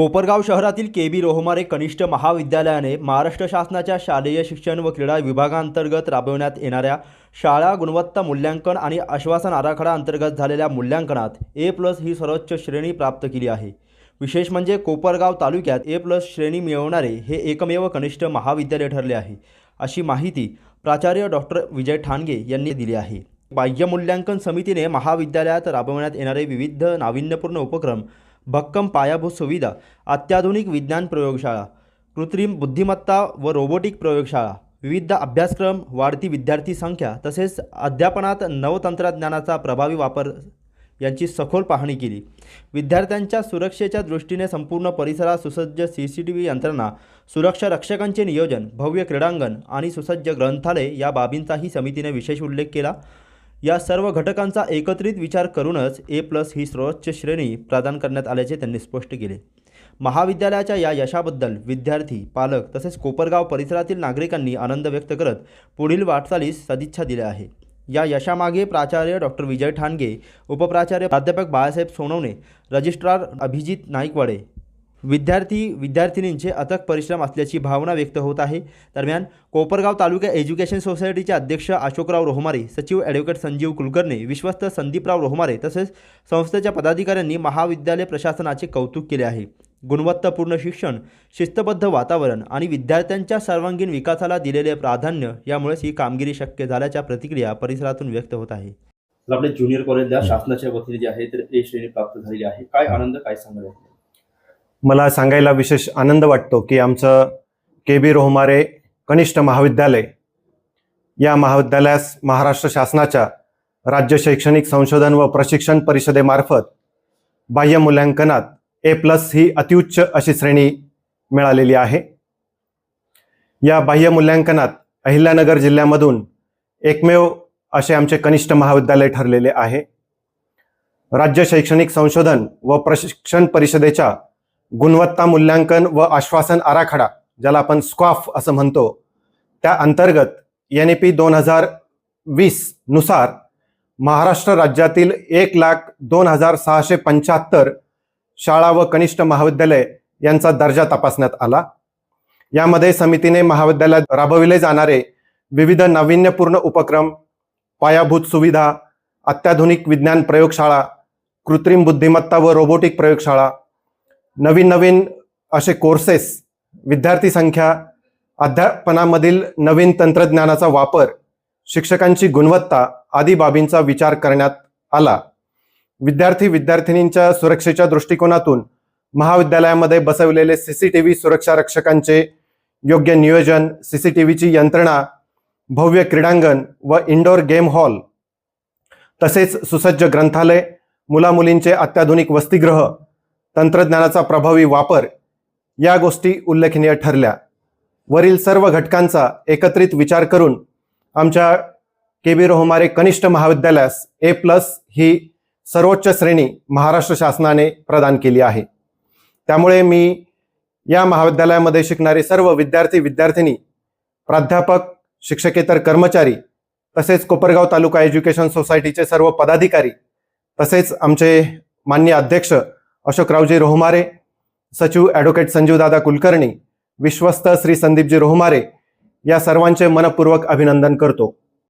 कोपरगाव शहरातील के.बी. रोहमारे कनिष्ठ महाविद्यालयाने महाराष्ट्र शासनाच्या शालेय शिक्षण व क्रीडा विभागांतर्गत राबविण्यात येणाऱ्या शाळा गुणवत्ता मूल्यांकन आणि आश्वासन आराखडा अंतर्गत झालेल्या मूल्यांकनात A+ ही सर्वोच्च श्रेणी प्राप्त केली आहे। विशेष म्हणजे कोपरगाव तालुक्यात A+ श्रेणी मिळवणारे हे एकमेव कनिष्ठ महाविद्यालय ठरले आहे, अशी माहिती प्राचार्य डॉक्टर विजय ठाणगे यांनी दिली आहे। बाह्य मूल्यांकन समितीने महाविद्यालयात राबविण्यात येणारे विविध नाविन्यपूर्ण उपक्रम, भक्कम पायाभूत सुविधा, अत्याधुनिक विज्ञान प्रयोगशाळा, कृत्रिम बुद्धिमत्ता व रोबोटिक प्रयोगशाळा, विविध अभ्यासक्रम, वाढती विद्यार्थी संख्या तसेच अध्यापनात नवतंत्रज्ञानाचा प्रभावी वापर यांची सखोल पाहणी केली। विद्यार्थ्यांच्या सुरक्षेच्या दृष्टीने संपूर्ण परिसरात सुसज्ज CCTV यंत्रणा, सुरक्षा रक्षकांचे नियोजन, भव्य क्रीडांगण आणि सुसज्ज ग्रंथालय या बाबींचाही समितीने विशेष उल्लेख केला। या सर्व घटकांचा एकत्रित विचार करूनच A+ ही सर्वोच्च श्रेणी प्रदान करण्यात आल्याचे त्यांनी स्पष्ट केले। महाविद्यालयाच्या या यशाबद्दल विद्यार्थी, पालक तसेच कोपरगाव परिसरातील नागरिकांनी आनंद व्यक्त करत पुढील वाटचालीस सदिच्छा दिल्या आहे। या यशामागे प्राचार्य डॉक्टर विजय ठाणगे, उपप्राचार्य प्राध्यापक बाळासाहेब सोनवणे, रजिस्ट्रार अभिजित नाईकवाडे, विद्यार्थी-विद्यार्थिनींचे अथक परिश्रम असल्याची भावना व्यक्त होत आहे। दरम्यान कोपरगाव तालुका एज्युकेशन सोसायटीचे अध्यक्ष अशोकराव रोहमारे, सचिव ॲडव्होकेट संजीव कुलकर्णी, विश्वस्त संदीपराव रोहमारे तसेच संस्थेच्या पदाधिकाऱ्यांनी महाविद्यालय प्रशासनाचे कौतुक केले आहे। गुणवत्तापूर्ण शिक्षण, शिस्तबद्ध वातावरण आणि विद्यार्थ्यांच्या सर्वांगीण विकासाला दिलेले प्राधान्य यामुळेच ही कामगिरी शक्य झाल्याच्या प्रतिक्रिया परिसरातून व्यक्त होत आहे। आपल्या ज्युनियर कॉलेजला शासनाच्या वतीने जे आहे तर A श्रेणी प्राप्त झालेली आहे, काय आनंद, काय सांगाल? मला सांगायला विशेष आनंद वाटतो की आमचं के.बी. रोहमारे कनिष्ठ महाविद्यालय या महाविद्यालयास महाराष्ट्र शासनाच्या राज्य शैक्षणिक संशोधन व प्रशिक्षण परिषदेमार्फत बाह्य मूल्यांकनात A+ ही अतिउच्च अशी श्रेणी मिळालेली आहे। या बाह्य मूल्यांकनात अहिल्यानगर जिल्ह्यामधून एकमेव असे आमचे कनिष्ठ महाविद्यालय ठरलेले आहे। राज्य शैक्षणिक संशोधन व प्रशिक्षण परिषदेच्या गुणवत्ता मूल्यांकन व आश्वासन आराखडा, ज्याला आपण स्क्वाफ असं म्हणतो, त्या अंतर्गत NEP 2020 नुसार महाराष्ट्र राज्यातील 1,02,675 शाळा व कनिष्ठ महाविद्यालय यांचा दर्जा तपासण्यात आला। यामध्ये समितीने महाविद्यालयात राबविले जाणारे विविध नाविन्यपूर्ण उपक्रम, पायाभूत सुविधा, अत्याधुनिक विज्ञान प्रयोगशाळा, कृत्रिम बुद्धिमत्ता व रोबोटिक प्रयोगशाळा, नवीन असे कोर्सेस, विद्यार्थी संख्या, अध्यापनामधील नवीन तंत्रज्ञानाचा वापर, शिक्षकांची गुणवत्ता आदी बाबींचा विचार करण्यात आला। विद्यार्थी-विद्यार्थिनींच्या सुरक्षेच्या दृष्टिकोनातून महाविद्यालयामध्ये बसवलेले CCTV सुरक्षा रक्षकांचे योग्य नियोजन, CCTVची यंत्रणा, भव्य क्रीडांगण व इंडोर गेम हॉल तसेच सुसज्ज ग्रंथालय, मुलामुलींचे अत्याधुनिक वसतिगृह, तंत्रज्ञानाचा प्रभावी वापर या गोष्टी उल्लेखनीय ठरल्या। वरील सर्व घटकांचा एकत्रित विचार करून आमच्या के.बी. रोहमारे कनिष्ठ महाविद्यालयास A+ ही सर्वोच्च श्रेणी महाराष्ट्र शासनाने प्रदान केली आहे। त्यामुळे मी या महाविद्यालयामध्ये शिकणारे सर्व विद्यार्थी-विद्यार्थिनी, प्राध्यापक, शिक्षकेतर कर्मचारी तसेच कोपरगाव तालुका एज्युकेशन सोसायटीचे सर्व पदाधिकारी तसेच आमचे माननीय अध्यक्ष अशोकरावजी रोहमारे, सचिव ॲडव्होकेट संजीवदादा कुलकर्णी, विश्वस्त श्री संदीपजी रोहमारे या सर्वांचे मनपूर्वक अभिनंदन करतो।